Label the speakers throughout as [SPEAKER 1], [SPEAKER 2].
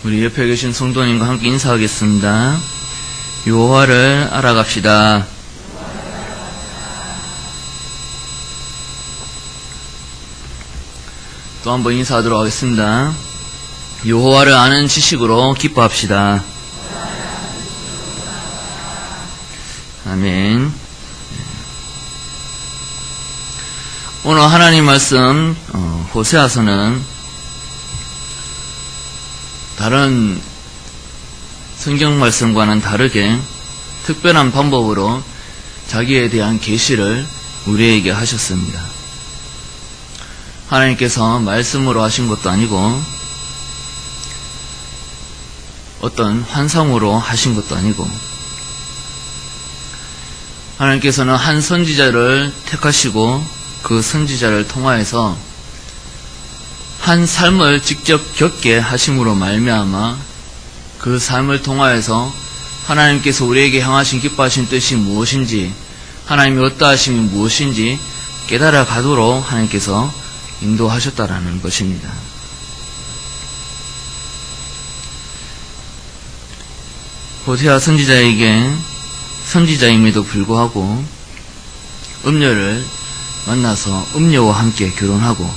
[SPEAKER 1] 우리 옆에 계신 성도님과 함께 인사하겠습니다. 여호와를 알아갑시다. 또 한번 인사하도록 하겠습니다. 여호와를 아는 지식으로 기뻐합시다. 아멘. 오늘 하나님 말씀 호세아서는 다른 성경 말씀과는 다르게 특별한 방법으로 자기에 대한 계시를 우리에게 하셨습니다. 하나님께서 말씀으로 하신 것도 아니고 어떤 환상으로 하신 것도 아니고 하나님께서는 한 선지자를 택하시고 그 선지자를 통하여서 한 삶을 직접 겪게 하심으로 말미암아 그 삶을 통하여서 하나님께서 우리에게 향하신 기뻐하신 뜻이 무엇인지, 하나님이 어떠하심이 무엇인지 깨달아 가도록 하나님께서 인도하셨다라는 것입니다. 호세아 선지자에게 선지자임에도 불구하고 음녀를 만나서 음녀와 함께 결혼하고,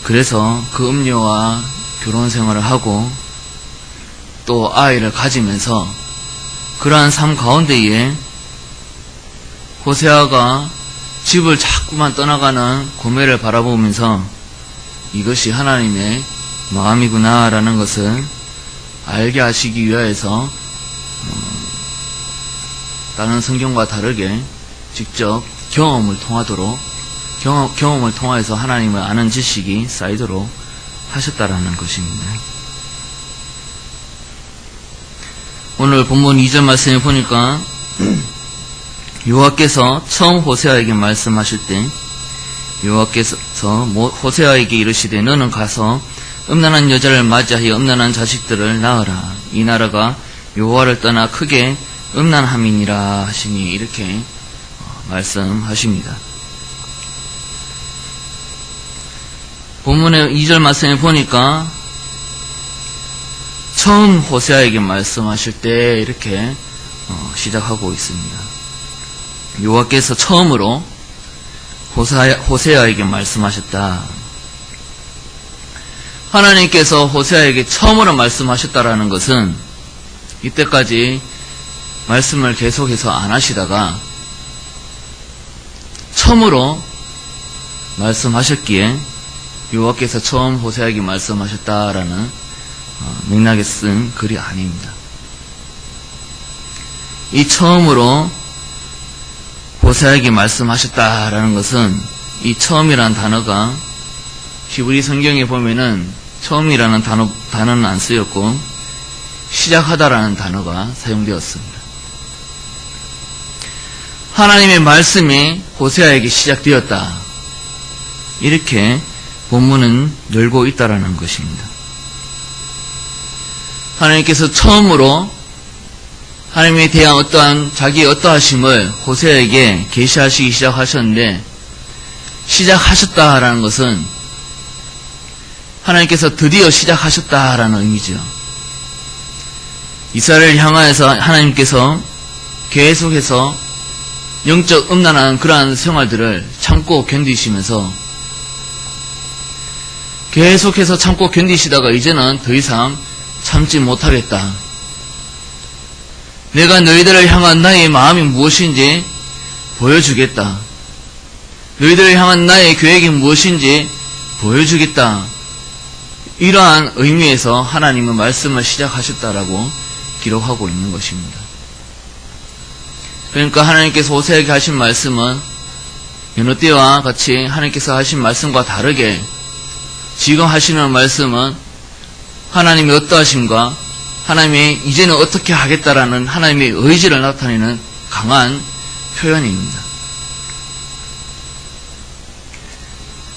[SPEAKER 1] 그래서 그 음녀와 결혼 생활을 하고 또 아이를 가지면서 그러한 삶 가운데에 호세아가 집을 자꾸만 떠나가는 고멜을 바라보면서 이것이 하나님의 마음이구나 라는 것을 알게 하시기 위하여서 다른 성경과 다르게 직접 경험을 통하여서 하나님을 아는 지식이 쌓이도록 하셨다라는 것입니다. 오늘 본문 2절 말씀에 보니까 여호와께서 처음 호세아에게 말씀하실 때 여호와께서 호세아에게 이르시되 너는 가서 음란한 여자를 맞이하여 음란한 자식들을 낳으라. 이 나라가 여호와를 떠나 크게 음란함이니라 하시니, 이렇게 말씀하십니다. 본문의 2절 말씀에 보니까 처음 호세아에게 말씀하실 때 이렇게 시작하고 있습니다. 여호와께서 처음으로 호세아에게 말씀하셨다. 하나님께서 호세아에게 처음으로 말씀하셨다라는 것은 이때까지 말씀을 계속해서 안 하시다가 처음으로 말씀하셨기에 여호와께서 처음 호세아에게 말씀하셨다라는 맥락에 쓴 글이 아닙니다. 이 처음으로 호세아에게 말씀하셨다라는 것은 이 처음이라는 단어가 히브리 성경에 보면은 처음이라는 단어는 안 쓰였고 시작하다라는 단어가 사용되었습니다. 하나님의 말씀이 호세아에게 시작되었다, 이렇게 본문은 열고 있다라는 것입니다. 하나님께서 처음으로 하나님에 대한 어떠한 자기의 어떠하심을 호세아에게 계시하시기 시작하셨는데, 시작하셨다라는 것은 하나님께서 드디어 시작하셨다라는 의미죠. 이스라엘을 향하여서 하나님께서 계속해서 영적 음란한 그러한 생활들을 참고 견디시면서 계속해서 참고 견디시다가 이제는 더 이상 참지 못하겠다. 내가 너희들을 향한 나의 마음이 무엇인지 보여주겠다. 너희들을 향한 나의 계획이 무엇인지 보여주겠다. 이러한 의미에서 하나님은 말씀을 시작하셨다라고 기록하고 있는 것입니다. 그러니까 하나님께서 호세아에게 하신 말씀은 여느 때와 같이 하나님께서 하신 말씀과 다르게 지금 하시는 말씀은 하나님의 어떠하심과 하나님이 이제는 어떻게 하겠다라는 하나님의 의지를 나타내는 강한 표현입니다.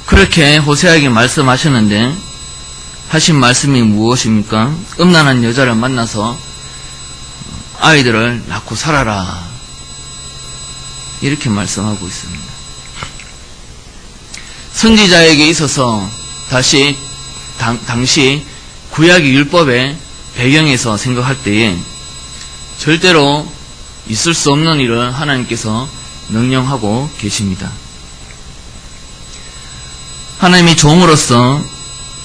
[SPEAKER 1] 그렇게 호세아에게 말씀하셨는데 하신 말씀이 무엇입니까? 음란한 여자를 만나서 아이들을 낳고 살아라, 이렇게 말씀하고 있습니다. 선지자에게 있어서 다시 당시 구약의 율법의 배경에서 생각할 때에 절대로 있을 수 없는 일을 하나님께서 명령하고 계십니다. 하나님이 종으로서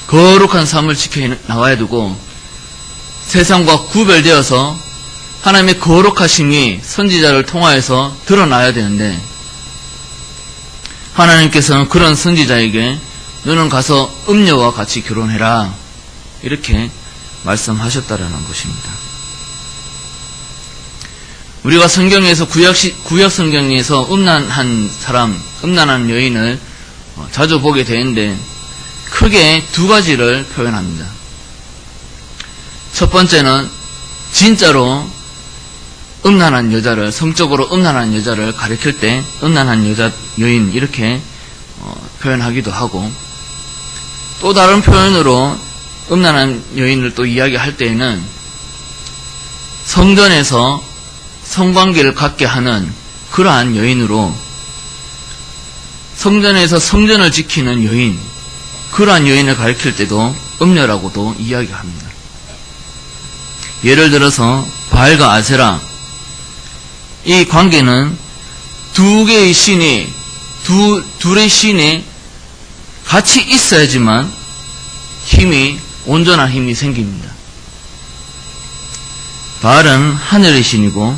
[SPEAKER 1] 거룩한 삶을 지켜 나가야 되고 세상과 구별되어서 하나님의 거룩하심이 선지자를 통하여서 드러나야 되는데 하나님께서는 그런 선지자에게 너는 가서 음녀와 같이 결혼해라 이렇게 말씀하셨다라는 것입니다. 우리가 성경에서 구약 성경에서 음란한 사람, 음란한 여인을 자주 보게 되는데 크게 두 가지를 표현합니다. 첫 번째는 진짜로 음란한 여자를, 성적으로 음란한 여자를 가리킬 때 음란한 여인 이렇게 표현하기도 하고, 또 다른 표현으로 음란한 여인을 또 이야기할 때에는 성전에서 성관계를 갖게 하는 그러한 여인으로, 성전에서 성전을 지키는 여인, 그러한 여인을 가리킬 때도 음녀라고도 이야기합니다. 예를 들어서 바알과 아세라, 이 관계는 두 개의 신이, 둘의 신이 같이 있어야지만 온전한 힘이 생깁니다. 바알은 하늘의 신이고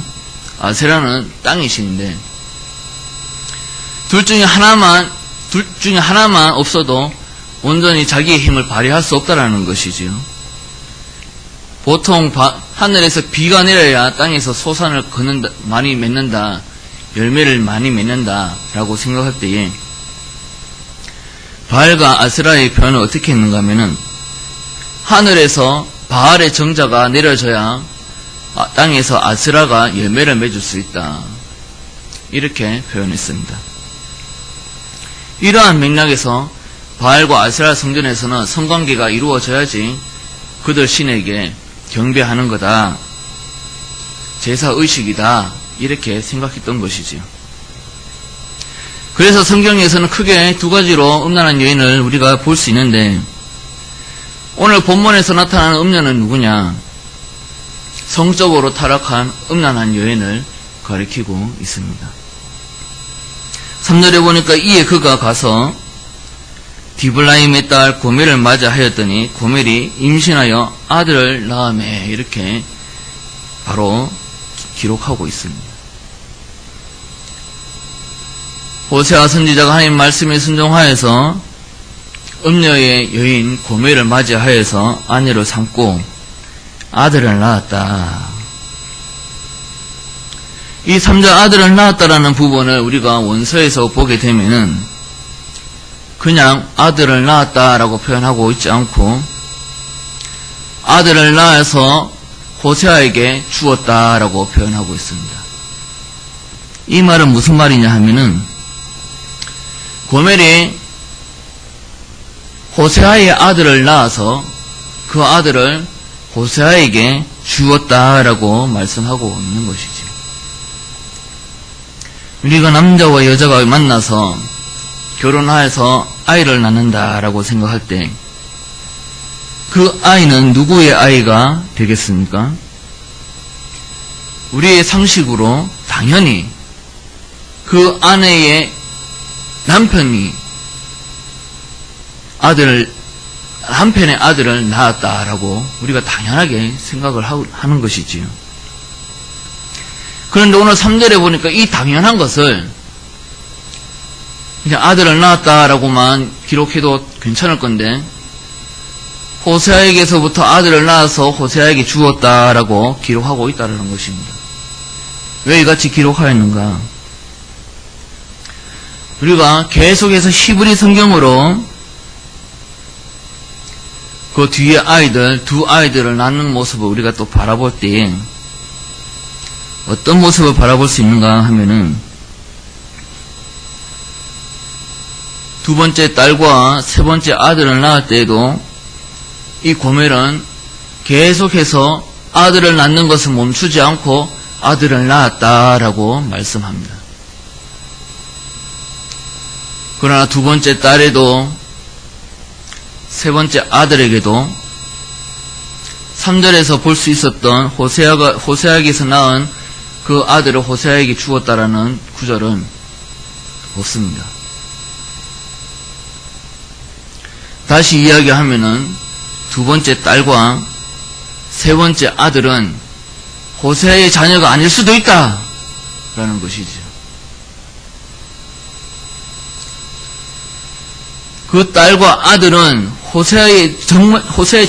[SPEAKER 1] 아세라는 땅의 신인데 둘 중에 하나만 없어도 온전히 자기의 힘을 발휘할 수 없다라는 것이지요. 보통 하늘에서 비가 내려야 땅에서 소산을 많이 맺는다, 열매를 많이 맺는다 라고 생각할 때에 바알과 아세라의 표현은 어떻게 했는가 하면은 하늘에서 바알의 정자가 내려져야 땅에서 아세라가 열매를 맺을 수 있다, 이렇게 표현했습니다. 이러한 맥락에서 바알과 아세라 성전에서는 성관계가 이루어져야지 그들 신에게 경배하는 거다, 제사의식이다, 이렇게 생각했던 것이지요. 그래서 성경에서는 크게 두 가지로 음란한 여인을 우리가 볼 수 있는데, 오늘 본문에서 나타나는 음녀는 누구냐? 성적으로 타락한 음란한 여인을 가리키고 있습니다. 3절에 보니까 이에 그가 가서 디블라임의 딸 고멜을 맞이하였더니 고멜이 임신하여 아들을 낳으매, 이렇게 바로 기록하고 있습니다. 호세아 선지자가 하나님 말씀에 순종하여서 음녀의 여인 고멜을 맞이하여서 아내로 삼고 아들을 낳았다. 이 3절 아들을 낳았다라는 부분을 우리가 원서에서 보게 되면은 그냥 아들을 낳았다라고 표현하고 있지 않고 아들을 낳아서 호세아에게 주었다라고 표현하고 있습니다. 이 말은 무슨 말이냐 하면은 고멜이 호세아의 아들을 낳아서 그 아들을 호세아에게 주었다라고 말씀하고 있는 것이지. 우리가 남자와 여자가 만나서 결혼하여서 아이를 낳는다라고 생각할 때 그 아이는 누구의 아이가 되겠습니까? 우리의 상식으로 당연히 그 아내의 남편이 한편의 아들을 낳았다라고 우리가 당연하게 생각을 하는 것이지요. 그런데 오늘 3절에 보니까 이 당연한 것을 그냥 아들을 낳았다라고만 기록해도 괜찮을 건데 호세아에게서부터 아들을 낳아서 호세아에게 주었다라고 기록하고 있다는 것입니다. 왜 이같이 기록하였는가? 우리가 계속해서 히브리 성경으로 그 뒤에 두 아이들을 낳는 모습을 우리가 또 바라볼 때 어떤 모습을 바라볼 수 있는가 하면은 두 번째 딸과 세 번째 아들을 낳을 때에도 이 고멜은 계속해서 아들을 낳는 것을 멈추지 않고 아들을 낳았다라고 말씀합니다. 그러나 두 번째 딸에도 세 번째 아들에게도 3절에서 볼 수 있었던 호세아에게서 낳은 그 아들을 호세아에게 주었다라는 구절은 없습니다. 다시 이야기하면은 두 번째 딸과 세 번째 아들은 호세아의 자녀가 아닐 수도 있다 라는 것이죠. 그 딸과 아들은 호세아의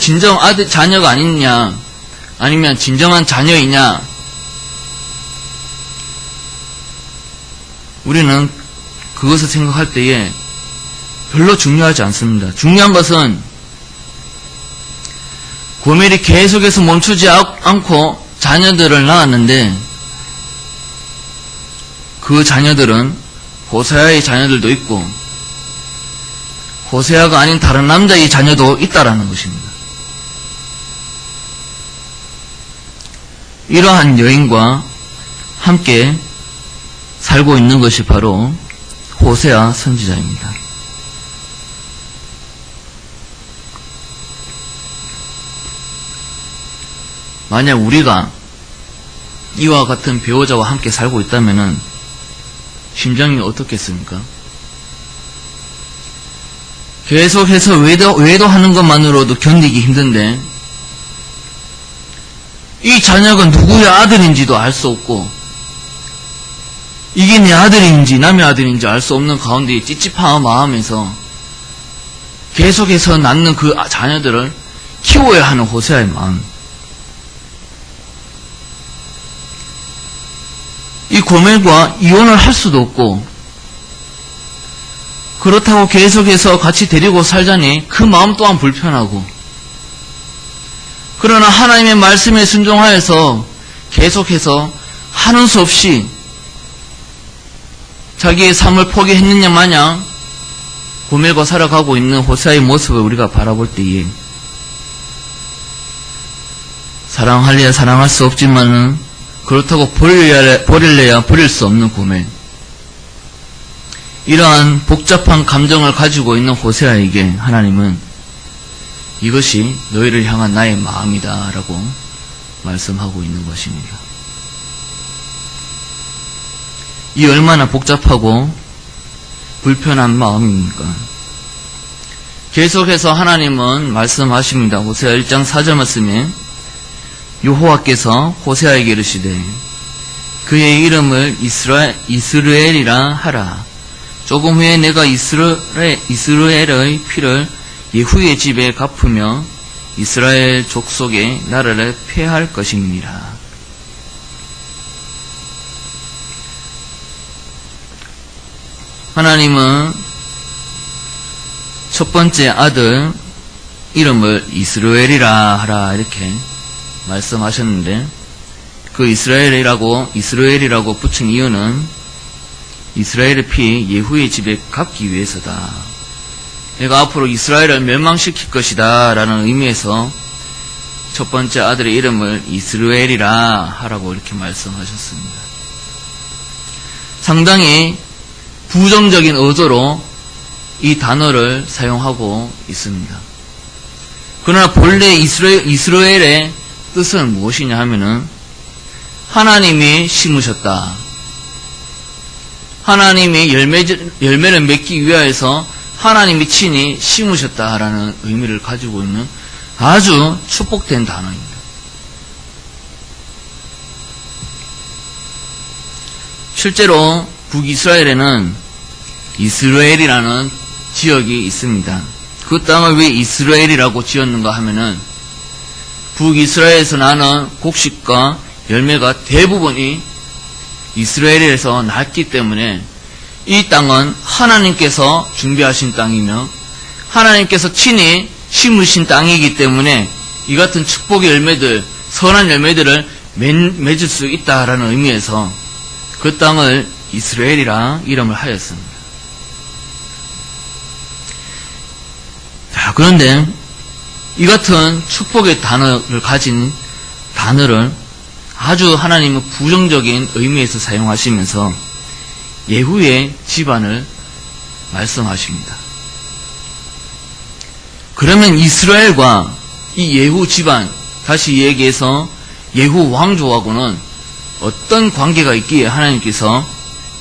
[SPEAKER 1] 진정 자녀가 아니냐, 아니면 진정한 자녀이냐, 우리는 그것을 생각할 때에 별로 중요하지 않습니다. 중요한 것은 고멜이 계속해서 멈추지 않고 자녀들을 낳았는데, 그 자녀들은 호세아의 자녀들도 있고 호세아가 아닌 다른 남자의 자녀도 있다라는 것입니다. 이러한 여인과 함께 살고 있는 것이 바로 호세아 선지자입니다. 만약 우리가 이와 같은 배우자와 함께 살고 있다면 심정이 어떻겠습니까? 계속해서 외도하는 것만으로도 견디기 힘든데, 이 자녀가 누구의 아들인지도 알 수 없고, 이게 내 아들인지 남의 아들인지 알 수 없는 가운데 찝찝한 마음에서 계속해서 낳는 그 자녀들을 키워야 하는 호세아의 마음. 이 고멜과 이혼을 할 수도 없고, 그렇다고 계속해서 같이 데리고 살자니 그 마음 또한 불편하고, 그러나 하나님의 말씀에 순종하여서 계속해서 하는 수 없이 자기의 삶을 포기했느냐 마냥 고멜과 살아가고 있는 호세아의 모습을 우리가 바라볼 때에 사랑할래야 사랑할 수 없지만은 그렇다고 버릴래야 버릴 수 없는 고멜, 이러한 복잡한 감정을 가지고 있는 호세아에게 하나님은 이것이 너희를 향한 나의 마음이다 라고 말씀하고 있는 것입니다. 이 얼마나 복잡하고 불편한 마음입니까? 계속해서 하나님은 말씀하십니다. 호세아 1장 4절 말씀에 여호와께서 호세아에게 이르시되 그의 이름을 이스라엘이라 하라. 조금 후에 내가 이스라엘의 피를 예후의 집에 갚으며 이스라엘 족속의 나라를 폐할 것입니다. 하나님은 첫 번째 아들 이름을 이스라엘이라 하라 이렇게 말씀하셨는데, 그 이스라엘이라고 붙인 이유는 이스라엘의 피 예후의 집에 갚기 위해서다. 내가 앞으로 이스라엘을 멸망시킬 것이다 라는 의미에서 첫 번째 아들의 이름을 이스라엘이라 하라고 이렇게 말씀하셨습니다. 상당히 부정적인 의도로 이 단어를 사용하고 있습니다. 그러나 본래 이스라엘의 뜻은 무엇이냐 하면은 하나님이 심으셨다, 하나님이 열매를 맺기 위하여서 하나님이 친히 심으셨다라는 의미를 가지고 있는 아주 축복된 단어입니다. 실제로 북이스라엘에는 이스라엘이라는 지역이 있습니다. 그 땅을 왜 이스라엘이라고 지었는가 하면은 북이스라엘에서 나는 곡식과 열매가 대부분이 이스라엘에서 났기 때문에 이 땅은 하나님께서 준비하신 땅이며 하나님께서 친히 심으신 땅이기 때문에 이 같은 축복의 열매들, 선한 열매들을 맺을 수 있다라는 의미에서 그 땅을 이스라엘이라 이름을 하였습니다. 자, 그런데 이 같은 축복의 단어를 가진 단어를 아주 하나님은 부정적인 의미에서 사용하시면서 예후의 집안을 말씀하십니다. 그러면 이스라엘과 이 예후 집안, 다시 얘기해서 예후 왕조하고는 어떤 관계가 있기에 하나님께서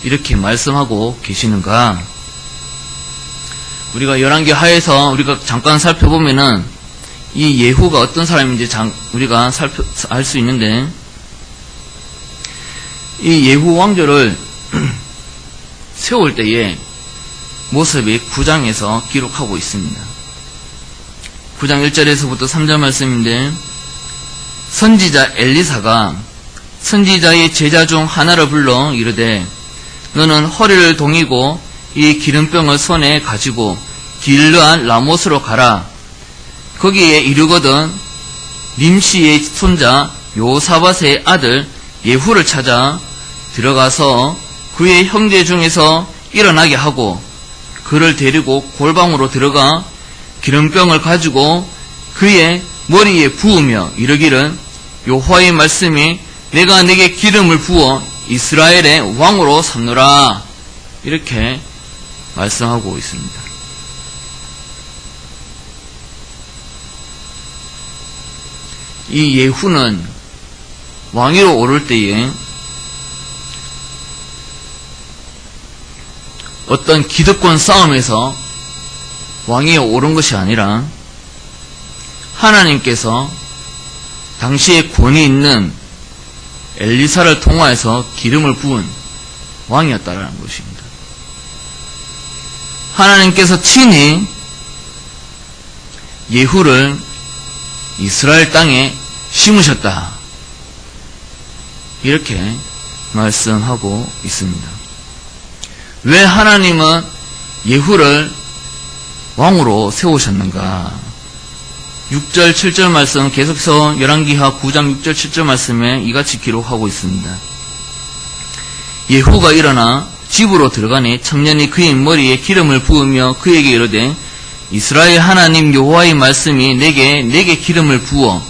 [SPEAKER 1] 이렇게 말씀하고 계시는가? 우리가 열왕기 하에서 우리가 잠깐 살펴보면은 이 예후가 어떤 사람인지 우리가 알 수 있는데, 이 예후 왕조를 세울 때의 모습이 9장에서 기록하고 있습니다. 9장 1절에서부터 3절 말씀인데, 선지자 엘리사가 선지자의 제자 중 하나를 불러 이르되 너는 허리를 동이고 이 기름병을 손에 가지고 길르한 라못으로 가라. 거기에 이르거든 님시의 손자 요사밧의 아들 예후를 찾아 들어가서 그의 형제 중에서 일어나게 하고 그를 데리고 골방으로 들어가 기름병을 가지고 그의 머리에 부으며 이르기를 여호와의 말씀이 내가 네게 기름을 부어 이스라엘의 왕으로 삼노라. 이렇게 말씀하고 있습니다. 이 예후는 왕위로 오를 때에 어떤 기득권 싸움에서 왕위에 오른 것이 아니라 하나님께서 당시에 권위 있는 엘리사를 통하여서 기름을 부은 왕이었다라는 것입니다. 하나님께서 친히 예후를 이스라엘 땅에 심으셨다. 이렇게 말씀하고 있습니다. 왜 하나님은 예후를 왕으로 세우셨는가? 6절, 7절 말씀 계속해서 열왕기하 9장 6절, 7절 말씀에 이같이 기록하고 있습니다. 예후가 일어나 집으로 들어가니 청년이 그의 머리에 기름을 부으며 그에게 이르되 이스라엘 하나님 여호와의 말씀이 내게 기름을 부어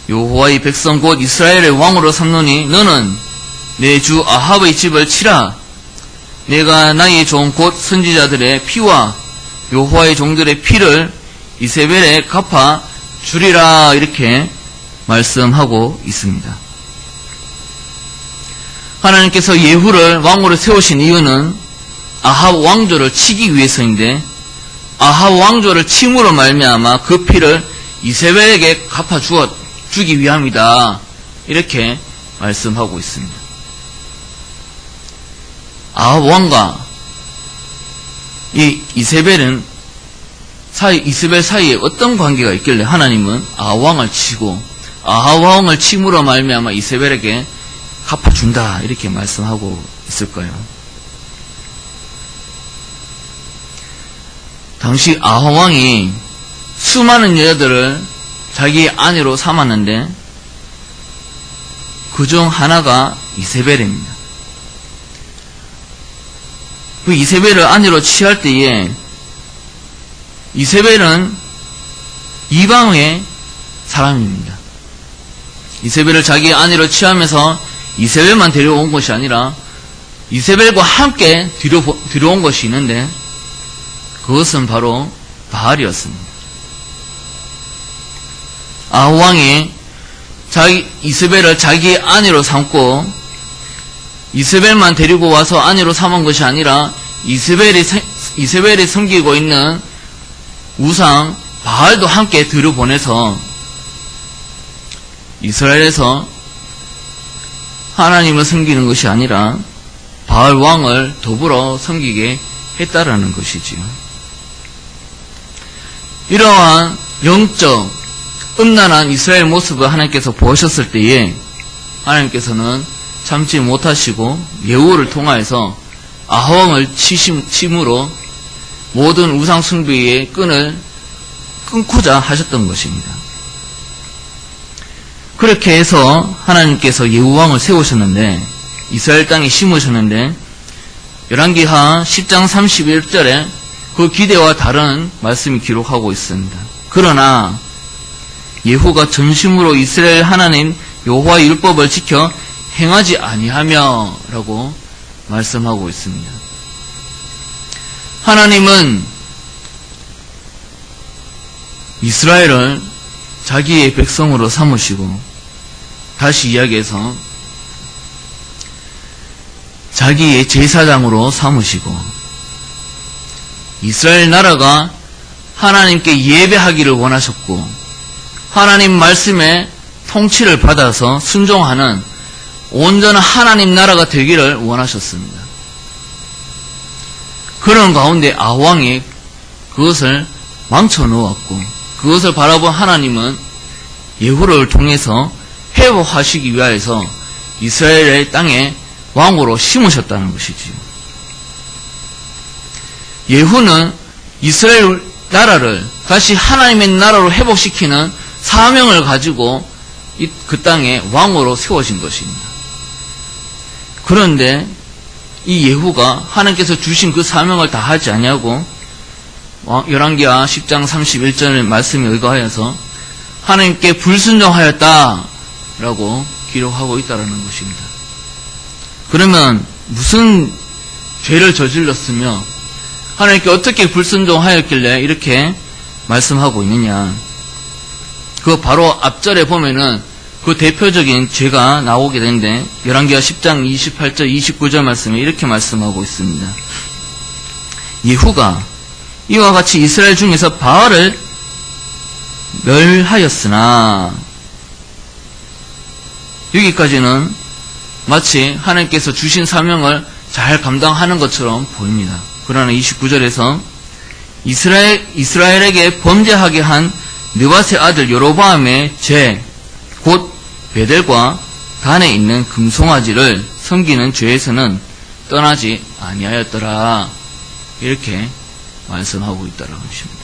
[SPEAKER 1] 여호와의 백성 곧 이스라엘의 왕으로 삼노니 너는 내 주 아합의 집을 치라. 내가 나의 종 곧 선지자들의 피와 여호와의 종들의 피를 이세벨에 갚아 주리라. 이렇게 말씀하고 있습니다. 하나님께서 예후를 왕으로 세우신 이유는 아합 왕조를 치기 위해서인데, 아합 왕조를 침으로 말미암아 그 피를 이세벨에게 갚아 주기 위함이다. 이렇게 말씀하고 있습니다. 아합 왕과 이 이세벨 사이에 어떤 관계가 있길래 하나님은 아합 왕을 치고 아합 왕을 침으로 말미암아 이세벨에게 갚아준다. 이렇게 말씀하고 있을까요? 당시 아합 왕이 수많은 여자들을 자기 아내로 삼았는데 그중 하나가 이세벨입니다. 그 이세벨을 아내로 취할 때에 이세벨은 이방의 사람입니다. 이세벨을 자기 아내로 취하면서 이세벨만 데려온 것이 아니라 이세벨과 함께 들여온 것이 있는데 그것은 바로 바알이었습니다. 아합 왕이 이세벨을 자기 아내로 삼고 이세벨만 데리고 와서 아내로 삼은 것이 아니라 이세벨이 섬기고 있는 우상 바알도 함께 들여보내서 이스라엘에서 하나님을 섬기는 것이 아니라 바알 왕을 더불어 섬기게 했다라는 것이지요. 이러한 영적 음란한 이스라엘 모습을 하나님께서 보셨을 때에 하나님께서는 참지 못하시고 예후를 통하여서 아합 왕을 침으로 모든 우상 숭배의 끈을 끊고자 하셨던 것입니다. 그렇게 해서 하나님께서 예후 왕을 세우셨는데 이스라엘 땅에 심으셨는데 열왕기하 10장 31절에 그 기대와 다른 말씀이 기록하고 있습니다. 그러나 예후가 전심으로 이스라엘 하나님 여호와의 율법을 지켜 행하지 아니하며 라고 말씀하고 있습니다. 하나님은 이스라엘을 자기의 백성으로 삼으시고, 다시 이야기해서 자기의 제사장으로 삼으시고, 이스라엘 나라가 하나님께 예배하기를 원하셨고, 하나님 말씀에 통치를 받아서 순종하는 온전한 하나님 나라가 되기를 원하셨습니다. 그런 가운데 아왕이 그것을 망쳐 놓았고, 그것을 바라본 하나님은 예후를 통해서 회복하시기 위하여서 이스라엘의 땅에 왕으로 심으셨다는 것이지요. 예후는 이스라엘 나라를 다시 하나님의 나라로 회복시키는 사명을 가지고 그 땅에 왕으로 세워진 것입니다. 그런데 이 예후가 하나님께서 주신 그 사명을 다 하지 아니하고 열왕기하 10장 31절 말씀에 의거하여서 하나님께 불순종하였다라고 기록하고 있다는 것입니다. 그러면 무슨 죄를 저질렀으며 하나님께 어떻게 불순종하였길래 이렇게 말씀하고 있느냐? 그 바로 앞절에 보면은 그 대표적인 죄가 나오게 되는데 열왕기하 10장 28절 29절 말씀에 이렇게 말씀하고 있습니다. 예후가 이와 같이 이스라엘 중에서 바알을 멸하였으나, 여기까지는 마치 하나님께서 주신 사명을 잘 감당하는 것처럼 보입니다. 그러나 29절에서 이스라엘에게 범죄하게 한 느밧의 아들 여로보암의 죄, 곧 베델과 단에 있는 금송아지를 섬기는 죄에서는 떠나지 아니하였더라, 이렇게 말씀하고 있다는 것입니다.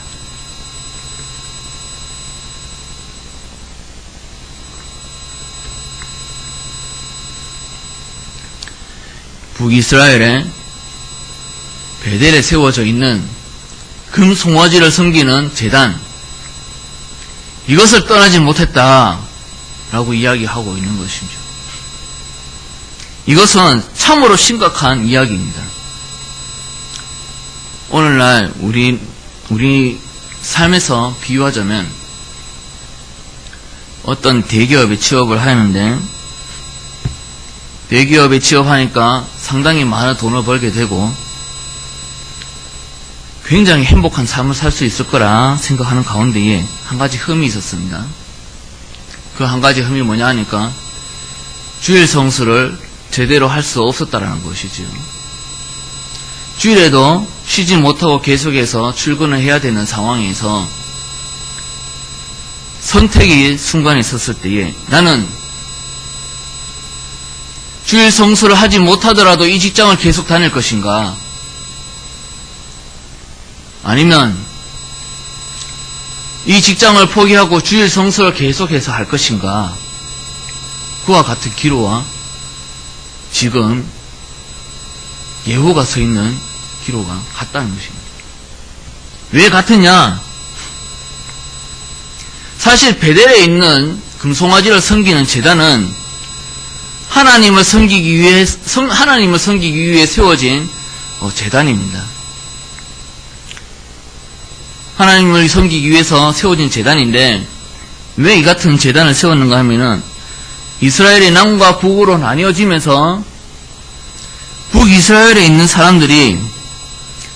[SPEAKER 1] 북이스라엘의 베델에 세워져 있는 금송아지를 섬기는 제단, 이것을 떠나지 못했다라고 이야기하고 있는 것이죠. 이것은 참으로 심각한 이야기입니다. 오늘날 우리 삶에서 비유하자면 어떤 대기업에 취업을 하는데, 대기업에 취업하니까 상당히 많은 돈을 벌게 되고 굉장히 행복한 삶을 살 수 있을 거라 생각하는 가운데에 한 가지 흠이 있었습니다. 그 한 가지 흠이 뭐냐 하니까 주일 성수를 제대로 할 수 없었다라는 것이지요. 주일에도 쉬지 못하고 계속해서 출근을 해야 되는 상황에서 선택의 순간이 있었을 때에 나는 주일 성수를 하지 못하더라도 이 직장을 계속 다닐 것인가, 아니면 이 직장을 포기하고 주일 성수를 계속해서 할 것인가, 그와 같은 기로와 지금 예후가 서 있는 기로가 같다는 것입니다. 왜 같으냐? 사실 베델에 있는 금송아지를 섬기는 제단은 하나님을 섬기기 위해 세워진 제단입니다. 하나님을 섬기기 위해서 세워진 제단인데, 왜 이 같은 제단을 세웠는가 하면은 이스라엘이 남과 북으로 나뉘어지면서 북이스라엘에 있는 사람들이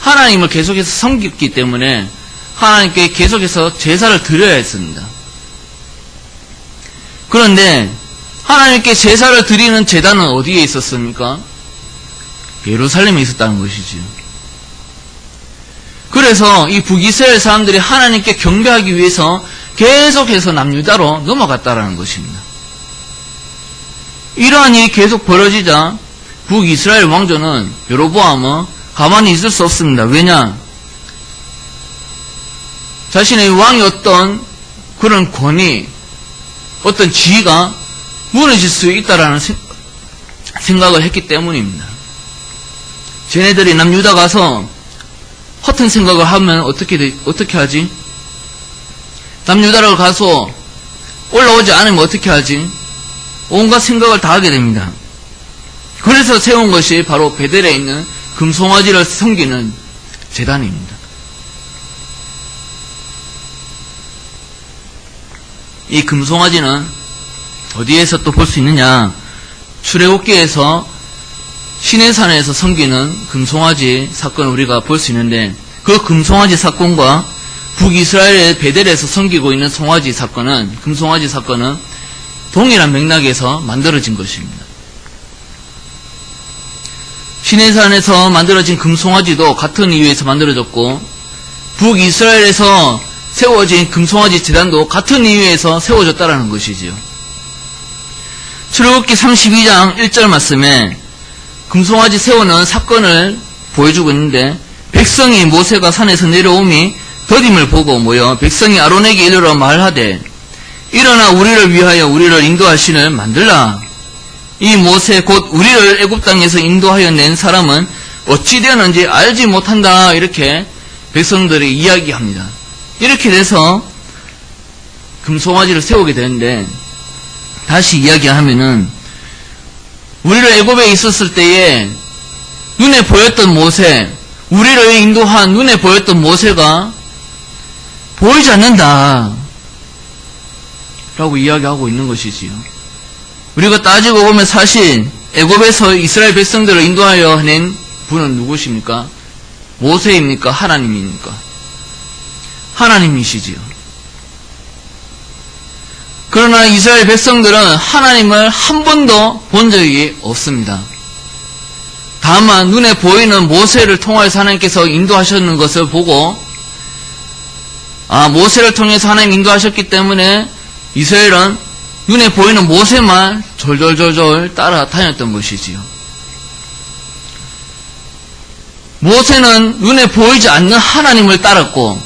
[SPEAKER 1] 하나님을 계속해서 섬겼기 때문에 하나님께 계속해서 제사를 드려야 했습니다. 그런데 하나님께 제사를 드리는 제단은 어디에 있었습니까? 예루살렘에 있었다는 것이지요. 그래서 이 북이스라엘 사람들이 하나님께 경배하기 위해서 계속해서 남유다로 넘어갔다라는 것입니다. 이러한 일이 계속 벌어지자 북이스라엘 왕조는 여로보암은 가만히 있을 수 없습니다. 왜냐? 자신의 왕이 어떤 그런 권위, 어떤 지위가 무너질 수 있다라는 생각을 했기 때문입니다. 쟤네들이 남유다 가서 허튼 생각을 하면 어떻게 하지? 남유다를 가서 올라오지 않으면 어떻게 하지? 온갖 생각을 다 하게 됩니다. 그래서 세운 것이 바로 베델에 있는 금송아지를 섬기는 제단입니다. 이 금송아지는 어디에서 또 볼 수 있느냐? 출애굽기에서 시내산에서 섬기는 금송아지 사건을 우리가 볼 수 있는데, 그 금송아지 사건과 북이스라엘의 베델에서 섬기고 있는 송아지 사건은, 금송아지 사건은 동일한 맥락에서 만들어진 것입니다. 시내산에서 만들어진 금송아지도 같은 이유에서 만들어졌고, 북이스라엘에서 세워진 금송아지 제단도 같은 이유에서 세워졌다라는 것이지요. 출애굽기 32장 1절 말씀에 금송아지 세우는 사건을 보여주고 있는데, 백성이 모세가 산에서 내려오미 더딤을 보고 모여 백성이 아론에게 이르러 말하되, 일어나 우리를 위하여 우리를 인도할 신을 만들라. 이 모세 곧 우리를 애굽 땅에서 인도하여 낸 사람은 어찌 되었는지 알지 못한다. 이렇게 백성들이 이야기합니다. 이렇게 돼서 금송아지를 세우게 되는데, 다시 이야기하면은 우리를 애굽에 있었을 때에 눈에 보였던 모세, 우리를 인도한 눈에 보였던 모세가 보이지 않는다 라고 이야기하고 있는 것이지요. 우리가 따지고 보면 사실 애굽에서 이스라엘 백성들을 인도하여 낸 분은 누구십니까? 모세입니까? 하나님입니까? 하나님이시지요. 그러나 이스라엘 백성들은 하나님을 한 번도 본 적이 없습니다. 다만 눈에 보이는 모세를 통해서 하나님께서 인도하셨는 것을 보고, 모세를 통해서 하나님 인도하셨기 때문에 이스라엘은 눈에 보이는 모세만 졸졸졸졸 따라다녔던 것이지요. 모세는 눈에 보이지 않는 하나님을 따랐고,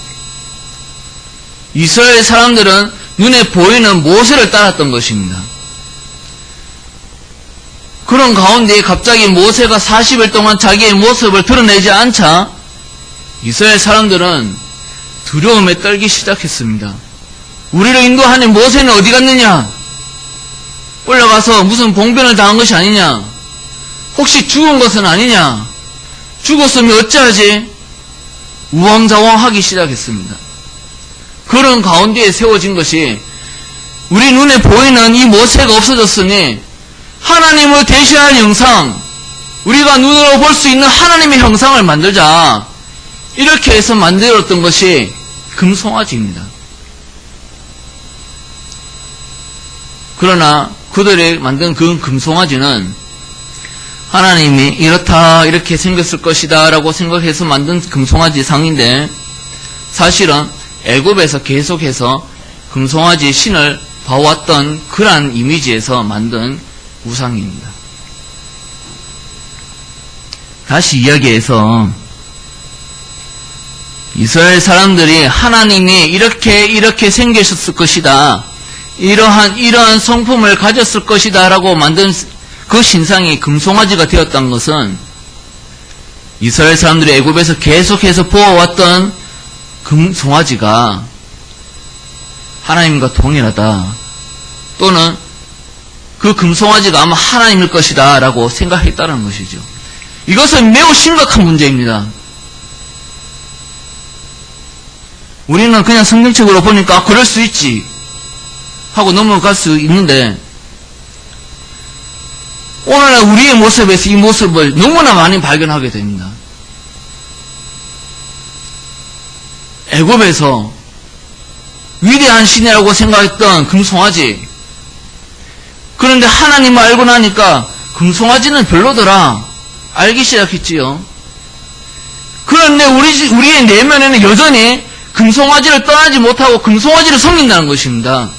[SPEAKER 1] 이스라엘 사람들은 눈에 보이는 모세를 따랐던 것입니다. 그런 가운데 갑자기 모세가 40일 동안 자기의 모습을 드러내지 않자 이스라엘 사람들은 두려움에 떨기 시작했습니다. 우리를 인도하는 모세는 어디 갔느냐? 올라가서 무슨 봉변을 당한 것이 아니냐? 혹시 죽은 것은 아니냐? 죽었으면 어찌하지? 우왕좌왕하기 시작했습니다. 그런 가운데에 세워진 것이, 우리 눈에 보이는 이 모세가 없어졌으니 하나님을 대신할 형상, 우리가 눈으로 볼 수 있는 하나님의 형상을 만들자, 이렇게 해서 만들었던 것이 금송아지입니다. 그러나 그들이 만든 그 금송아지는 하나님이 이렇다 이렇게 생겼을 것이다 라고 생각해서 만든 금송아지 상인데, 사실은 애굽에서 계속해서 금송아지 신을 봐왔던 그러한 이미지에서 만든 우상입니다. 다시 이야기해서 이스라엘 사람들이 하나님이 이렇게 생기셨을 것이다, 이러한 성품을 가졌을 것이다 라고 만든 그 신상이 금송아지가 되었던 것은, 이스라엘 사람들이 애굽에서 계속해서 보아왔던 금송아지가 하나님과 동일하다, 또는 그 금송아지가 아마 하나님일 것이다 라고 생각했다는 것이죠. 이것은 매우 심각한 문제입니다. 우리는 그냥 성경책으로 보니까 그럴 수 있지 하고 넘어갈 수 있는데, 오늘날 우리의 모습에서 이 모습을 너무나 많이 발견하게 됩니다. 애굽에서 위대한 신이라고 생각했던 금송아지, 그런데 하나님을 알고 나니까 금송아지는 별로더라 알기 시작했지요. 그런데 우리의 내면에는 여전히 금송아지를 떠나지 못하고 금송아지를 섬긴다는 것입니다.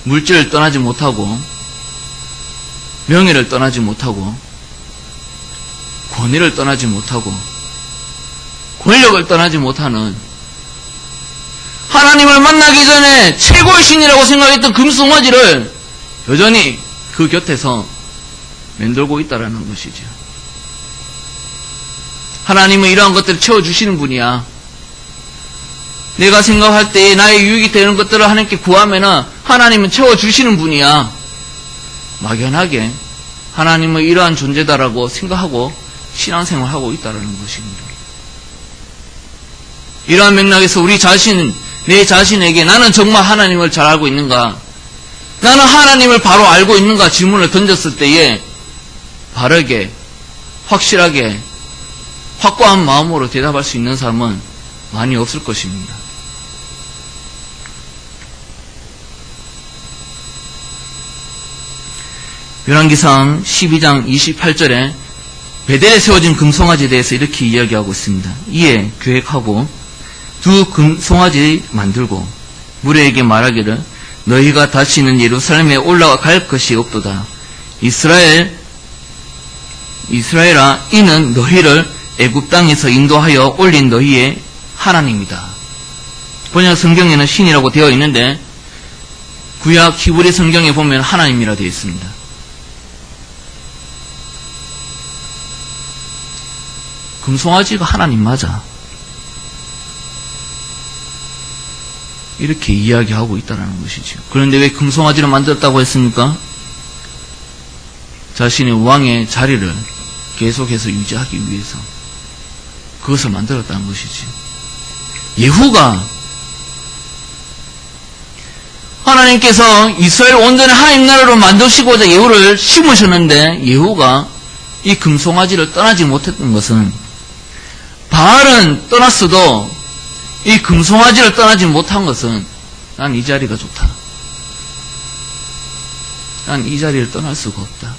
[SPEAKER 1] 물질을 떠나지 못하고, 명예를 떠나지 못하고, 권위를 떠나지 못하고, 권력을 떠나지 못하는, 하나님을 만나기 전에 최고의 신이라고 생각했던 금송아지를 여전히 그 곁에서 맴돌고 있다라는 것이죠. 하나님은 이러한 것들을 채워주시는 분이야. 내가 생각할 때 나의 유익이 되는 것들을 하나님께 구하면은 하나님은 채워주시는 분이야. 막연하게 하나님은 이러한 존재다라고 생각하고 신앙생활을 하고 있다는 것입니다. 이러한 맥락에서 내 자신에게 나는 정말 하나님을 잘 알고 있는가? 나는 하나님을 바로 알고 있는가? 질문을 던졌을 때에 바르게, 확실하게, 확고한 마음으로 대답할 수 있는 사람은 많이 없을 것입니다. 열왕기상 12장 28절에 베델에 세워진 금송아지에 대해서 이렇게 이야기하고 있습니다. 이에 계획하고 두 금송아지 만들고 무리에게 말하기를 너희가 다시는 예루살렘에 올라갈 것이 없도다. 이스라엘아, 이는 너희를 애굽 땅에서 인도하여 올린 너희의 하나님이다. 번역 성경에는 신이라고 되어 있는데 구약 히브리 성경에 보면 하나님이라 되어 있습니다. 금송아지가 하나님 맞아. 이렇게 이야기하고 있다는 것이죠. 그런데 왜 금송아지를 만들었다고 했습니까? 자신의 왕의 자리를 계속해서 유지하기 위해서 그것을 만들었다는 것이지. 예후가 하나님께서 이스라엘 온전히 하나님 나라로 만드시고자 예후를 심으셨는데 예후가 이 금송아지를 떠나지 못했던 것은 바알은 떠났어도 이 금송아지를 떠나지 못한 것은 난 이 자리가 좋다. 난 이 자리를 떠날 수가 없다.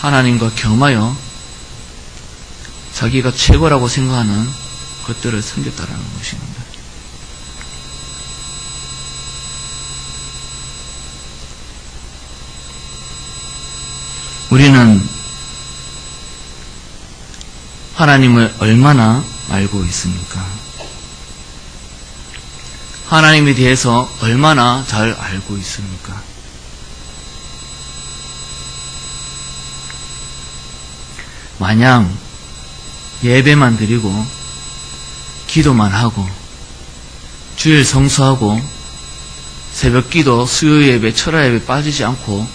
[SPEAKER 1] 하나님과 겸하여 자기가 최고라고 생각하는 것들을 섬겼다라는 것입니다. 우리는 하나님을 얼마나 알고 있습니까? 하나님에 대해서 얼마나 잘 알고 있습니까? 마냥 예배만 드리고 기도만 하고 주일 성수하고 새벽 기도, 수요 예배, 철야 예배 빠지지 않고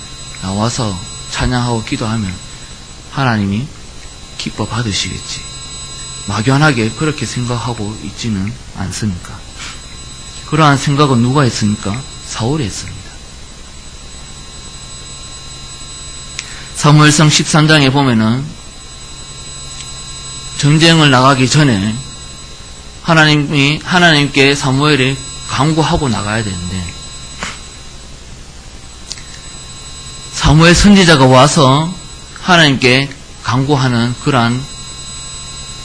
[SPEAKER 1] 나와서 찬양하고 기도하면 하나님이 기뻐 받으시겠지. 막연하게 그렇게 생각하고 있지는 않습니까? 그러한 생각은 누가 했습니까? 사울이 했습니다. 사무엘상 13장에 보면은 전쟁을 나가기 전에 하나님께 사무엘이 간구하고 나가야 되는데 사무엘 선지자가 와서 하나님께 간구하는 그러한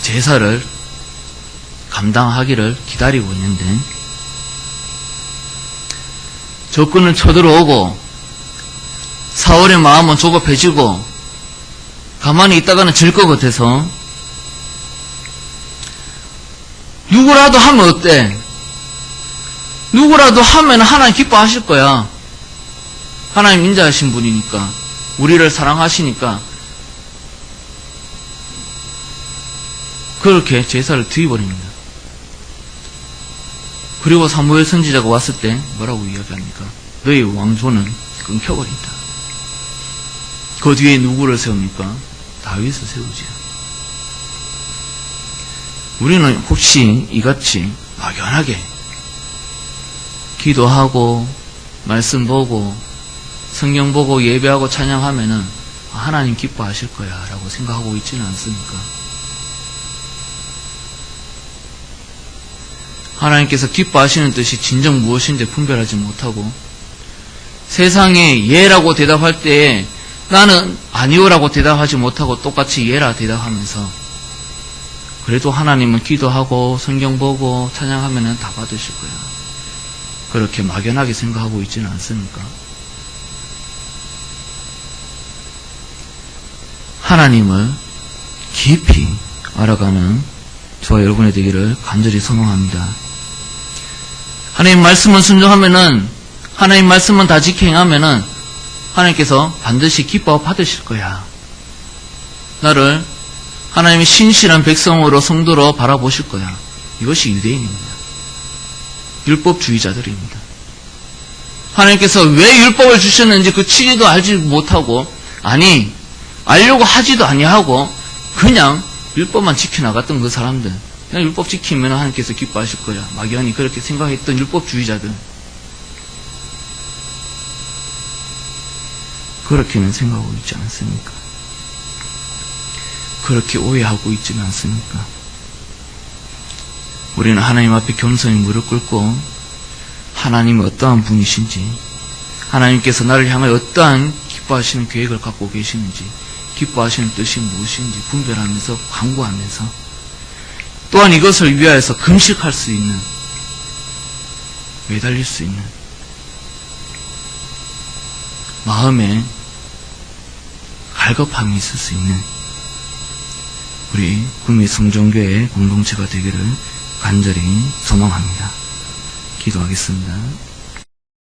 [SPEAKER 1] 제사를 감당하기를 기다리고 있는데 적군은 쳐들어오고 사울의 마음은 조급해지고 가만히 있다가는 질 것 같아서 누구라도 하면 어때? 누구라도 하면 하나님 기뻐하실 거야. 하나님 인자하신 분이니까 우리를 사랑하시니까 그렇게 제사를 드려버립니다. 그리고 사무엘 선지자가 왔을 때 뭐라고 이야기합니까? 너희 왕조는 끊겨버린다. 그 뒤에 누구를 세웁니까? 다윗을 세우지. 우리는 혹시 이같이 막연하게 기도하고 말씀 보고 성경 보고 예배하고 찬양하면은 하나님 기뻐하실 거야 라고 생각하고 있지는 않습니까? 하나님께서 기뻐하시는 뜻이 진정 무엇인지 분별하지 못하고 세상에 예라고 대답할 때에 나는 아니오라고 대답하지 못하고 똑같이 예라 대답하면서 그래도 하나님은 기도하고 성경 보고 찬양하면은 다 받으실 거야. 그렇게 막연하게 생각하고 있지는 않습니까? 하나님을 깊이 알아가는 저와 여러분의 되기를 간절히 소망합니다. 하나님 말씀을 순종하면은 하나님 말씀은 다 지켜 행하면은 하나님께서 반드시 기뻐 받으실 거야. 나를 하나님의 신실한 백성으로 성도로 바라보실 거야. 이것이 유대인입니다. 율법주의자들입니다. 하나님께서 왜 율법을 주셨는지 그 취지도 알지 못하고 아니 알려고 하지도 아니하고 그냥 율법만 지켜나갔던 그 사람들, 그냥 율법 지키면 하나님께서 기뻐하실 거야, 막연히 그렇게 생각했던 율법주의자들, 그렇게는 생각하고 있지 않습니까? 그렇게 오해하고 있지는 않습니까? 우리는 하나님 앞에 겸손히 무릎 꿇고 하나님이 어떠한 분이신지, 하나님께서 나를 향하여 어떠한 기뻐하시는 계획을 갖고 계시는지, 기뻐하시는 뜻이 무엇인지 분별하면서 간구하면서, 또한 이것을 위하여서 금식할 수 있는, 매달릴 수 있는 마음에 갈급함이 있을 수 있는 우리 구미 성전교회 공동체가 되기를 간절히 소망합니다. 기도하겠습니다.